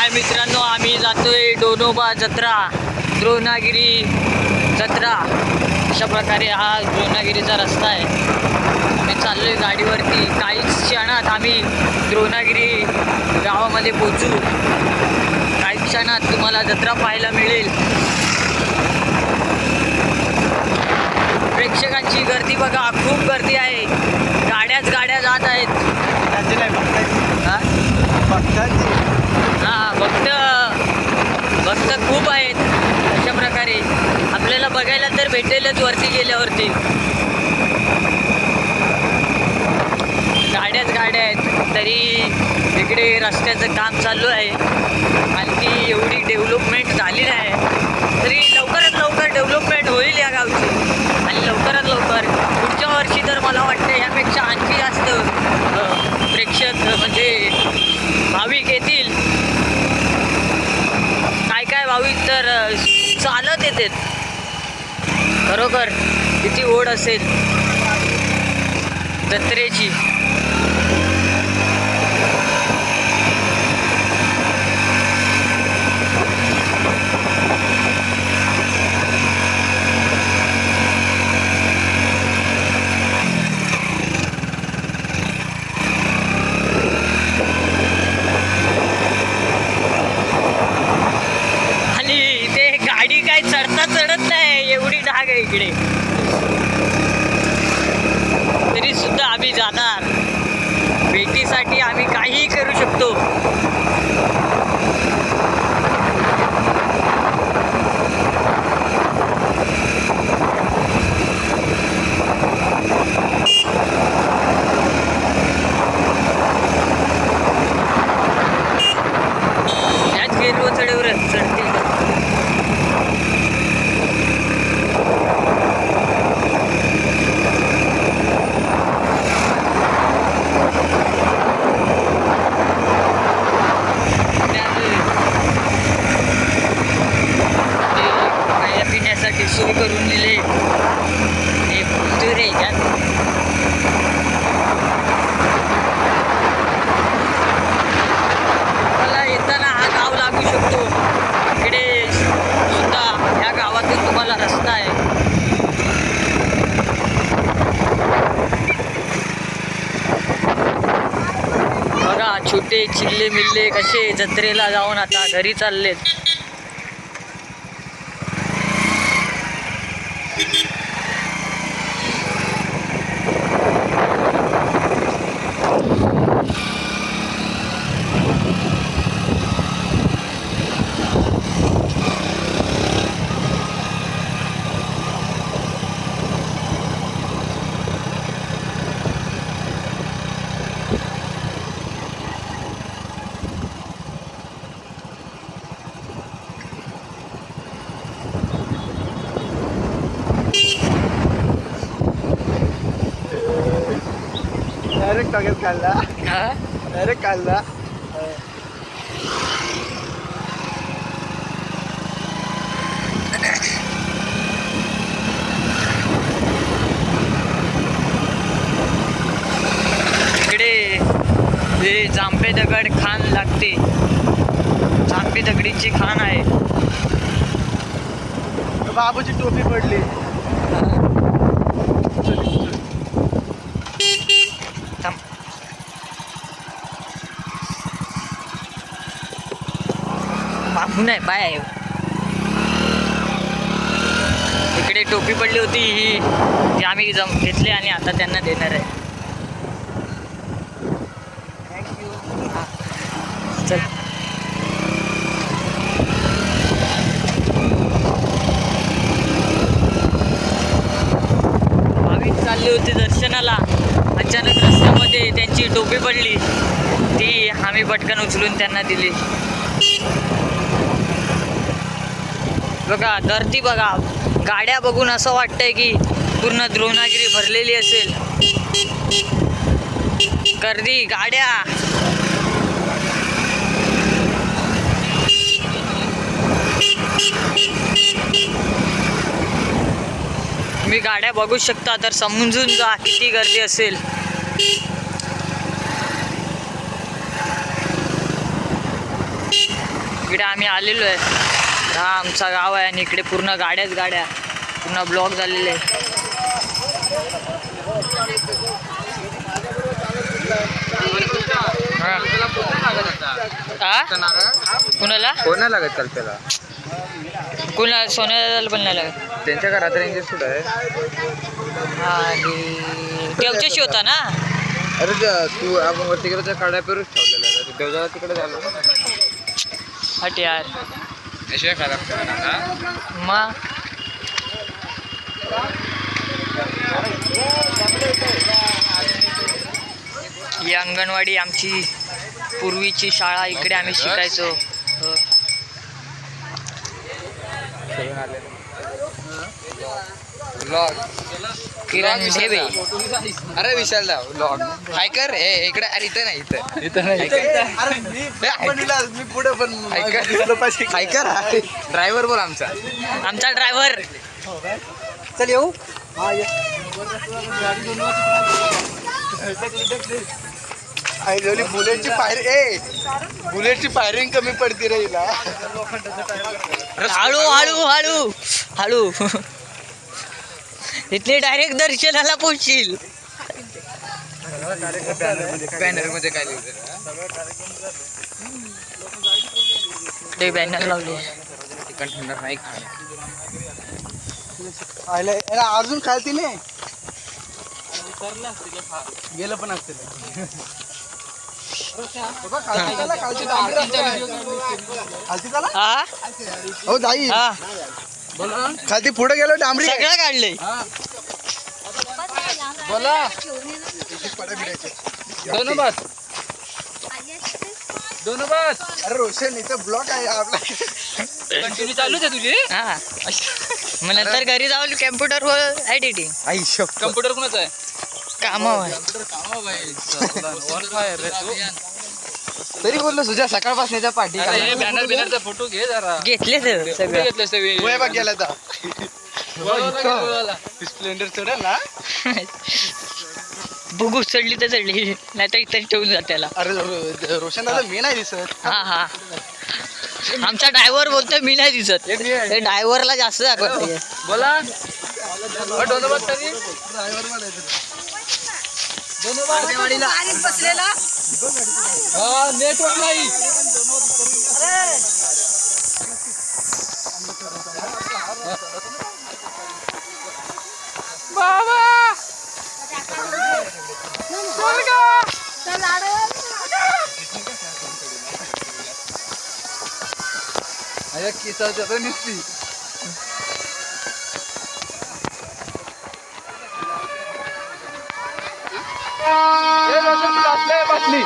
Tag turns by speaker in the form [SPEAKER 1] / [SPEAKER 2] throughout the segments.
[SPEAKER 1] हाय मित्रांनो, आम्ही जातोय डोनोबा जत्रा, द्रोणागिरी जत्रा. अशा प्रकारे हा द्रोणागिरीचा रस्ता आहे. आम्ही चाललोय गाडीवरती. काहीच क्षणात आम्ही द्रोणागिरी गावामध्ये पोचू. काही क्षणात तुम्हाला जत्रा पाहायला मिळेल. प्रेक्षकांची गर्दी बघा, खूप गर्दी आहे. गाड्याच गाड्या जात आहेत. भक्त खूप आहेत. अशा प्रकारे आपल्याला बघायला तर भेटेलच वरती गेल्यावरती. गाड्याच गाड्या आहेत. तरी इकडे रस्त्याचं काम चालू आहे. आणखी एवढी डेव्हलपमेंट झाली नाही, तरी लवकरात लवकर डेव्हलपमेंट होईल या गावची. आणि लवकरात लवकर पुढच्या वर्षी तर मला वाटतं यापेक्षा आणखी जास्त प्रेक्षक म्हणजे भाविक येतील. काय भाविक तर चालत येतात. खरोखर किती ओढ असेल जत्रेची. चढत नाही, एवढी ढाग आहे इकडे. तरी सुद्धा आम्ही जाणार. भेटीसाठी आम्ही काहीही करू शकतो. याच गेलो चढवर चढते. सोय करून दिले. हे बोलतोय रे यात. मला येताना हा गाव लागू शकतो. इकडे सुद्धा ह्या गावातून तुम्हाला रस्ता आहे. बघा छोटे चिल्ले मिल्ले कसे जत्रेला जाऊन आता घरी चाललेत.
[SPEAKER 2] डायरेक्ट काढला. डायरेक्ट काढला.
[SPEAKER 1] इकडे हे जांभे दगड खान लागते. जांभे दगडीची खान आहे.
[SPEAKER 2] बाबूची टोपी पडली. बाबू नाही पाय आहे. इकडे टोपी पडली होती ही, जी आम्ही घेतली आणि आता त्यांना देणार आहे. थँक्यू.
[SPEAKER 1] चल. भाविक चालले होते दर्शनाला. अचानक रस्त्यामध्ये त्यांची टोपी पडली. ती आम्ही पटकन उचलून त्यांना दिली. बघा गर्दी बघा. गाड्या बघून असं वाटतंय की पूर्ण द्रोणागिरी भरलेली असेल. गर्दी, गाड्या. तुम्ही गाड्या बघू शकता तर समजून जा किती गर्दी असेल.
[SPEAKER 2] इकडे आम्ही आलेलो आहे. हा आमचा गाव आहे आणि इकडे पूर्ण गाड्या पूर्ण ब्लॉक झालेले आहे. कुणाला
[SPEAKER 3] कोण लागत चाल त्याला
[SPEAKER 2] कुणाला सोन्याला पण नाही लागत.
[SPEAKER 3] त्यांच्या घरात रेंज सुद्धा आहे.
[SPEAKER 2] आणि तेवच्याशी होता ना.
[SPEAKER 3] अरे तू आपण वरती गेलो त्या काड्या पेरूच ठेवलेला देवजाला तिकडे झालो
[SPEAKER 2] हट यार
[SPEAKER 3] अशा खराब
[SPEAKER 2] मग ही अंगणवाडी आमची पूर्वीची शाळा. इकडे आम्ही शिकायचो. हो. किरण ढेबे.
[SPEAKER 3] अरे विशाल दा लॉग हाय कर इकडे. अरे इथं नाही इथं मी पुढे पण हाय कर. ड्रायव्हर बोल आमचा
[SPEAKER 2] ड्रायव्हर.
[SPEAKER 3] चल येऊ. बुलेटची फायरिंग कमी पडते रे हिला.
[SPEAKER 2] हळू हळू हळू हळू. इथले डायरेक्ट दर्शनाला पोहोचशील.
[SPEAKER 3] बॅनर मध्ये काय
[SPEAKER 2] ते बॅनर लावले.
[SPEAKER 3] चिकन ठेवणार नाही
[SPEAKER 4] अजून खालती नाही गेलं पण असतील.
[SPEAKER 2] हा
[SPEAKER 4] हो जाई
[SPEAKER 2] हा
[SPEAKER 4] खालती पुढे गेलो डांबरी
[SPEAKER 2] सगळं काढले.
[SPEAKER 4] बोला दोन बस. अरे रोशन इथं ब्लॉक आहे आपला.
[SPEAKER 3] कंटिन्यू चालूच आहे तुझी.
[SPEAKER 2] हा मग नंतर घरी जाऊन कॅम्प्युटरवर एडिटिंग.
[SPEAKER 3] कम्प्युटर कोणाचा आहे.
[SPEAKER 2] कामावर.
[SPEAKER 4] तरी बोललो तुझ्या सकाळपासून पाठी
[SPEAKER 3] बॅनर बिनरचा फोटो घे जरा.
[SPEAKER 2] घेतले तर सगळं.
[SPEAKER 4] वय बघ गेला स्प्लेंडर चढेल ना.
[SPEAKER 2] बघू चढली तर चढली नाही तर इथं ठेवून जा त्याला.
[SPEAKER 4] अरे रोशन दादा मी नाही दिसत.
[SPEAKER 2] हा हा आमचा ड्रायव्हर बोलतोय मी नाही दिसत. ते ड्रायव्हरला जास्त दाखवते.
[SPEAKER 3] बोला
[SPEAKER 2] बसलेला
[SPEAKER 3] नेटवर्क नाही.
[SPEAKER 4] किसाच्या तर निसती. बसली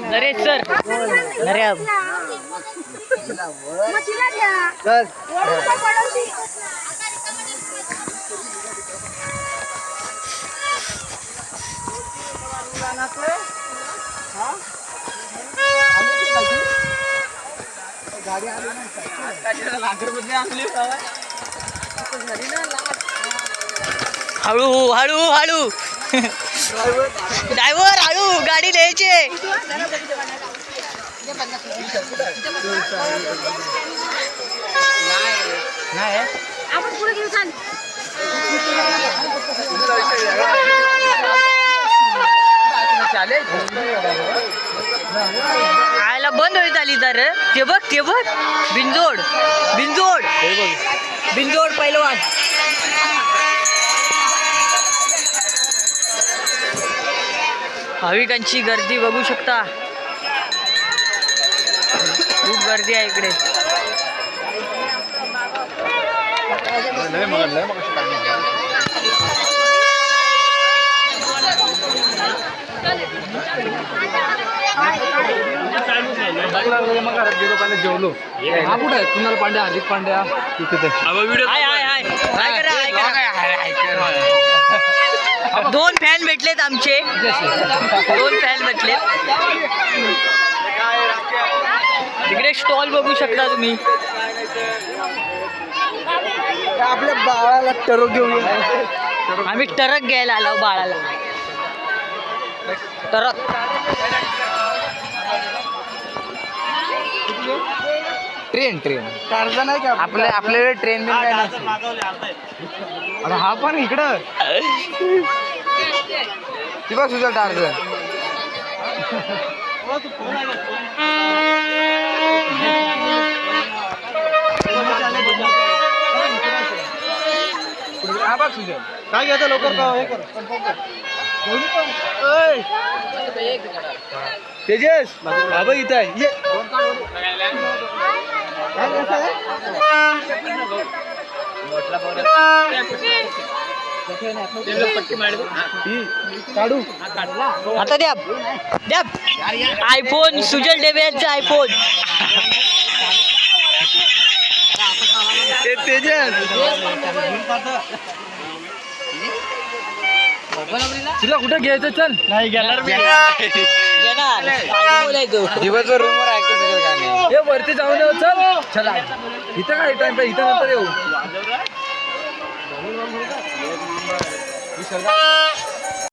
[SPEAKER 2] नरेश सर नरे
[SPEAKER 4] गाडी आली
[SPEAKER 2] हळू हळू हळू. ड्रायव्हर हळू गाडी द्यायची.
[SPEAKER 5] आपण पुढे घेऊ सांग.
[SPEAKER 2] आयला बंद होईत आली तर ते बघ बिंजोड बिंजोड बिंजोड पहिलवान. भाविकांची गर्दी बघू शकता. खूप गर्दी आहे इकडे.
[SPEAKER 3] जेवलो. हा कुठे आहे कुणाल पांड्या हार्दिक पांड्या तिथे.
[SPEAKER 2] हाय करा. 2 फॅन भेटलेत आमचे. 2 फॅन भेटलेत. तिकडे स्टॉल बघू शकता तुम्ही.
[SPEAKER 4] आपल्या बाळाला टरो घेऊन
[SPEAKER 2] आम्ही ट्रक घ्यायला आलो बाळाला. ट्रक
[SPEAKER 3] ट्रेन ट्रेन
[SPEAKER 4] टार्झन आहे का
[SPEAKER 3] आपल्याकडे ट्रेन बिन काय नाही.
[SPEAKER 4] अरे हा पण इकडं
[SPEAKER 3] ती बघ तुझं टार्झन.
[SPEAKER 4] हा बघ तुझं काय घ्यायचं लवकर का हे कर तेजस हा बघ इथं आहे ये. काय घ्यायचं आहे? काढू
[SPEAKER 2] आता द्या द्या आयफोन सुजल डेब्यांचा आयफोन.
[SPEAKER 4] तेजस तुला कुठं घ्यायचं चल नाही घेणार
[SPEAKER 2] घेणार iPhone आहे तो.
[SPEAKER 3] दिवसभर रूमवर ऐकतो सगळं गाणे.
[SPEAKER 4] हे वरती जाऊन येऊ चल चला इथं काय टाइम इथं नंतर येऊ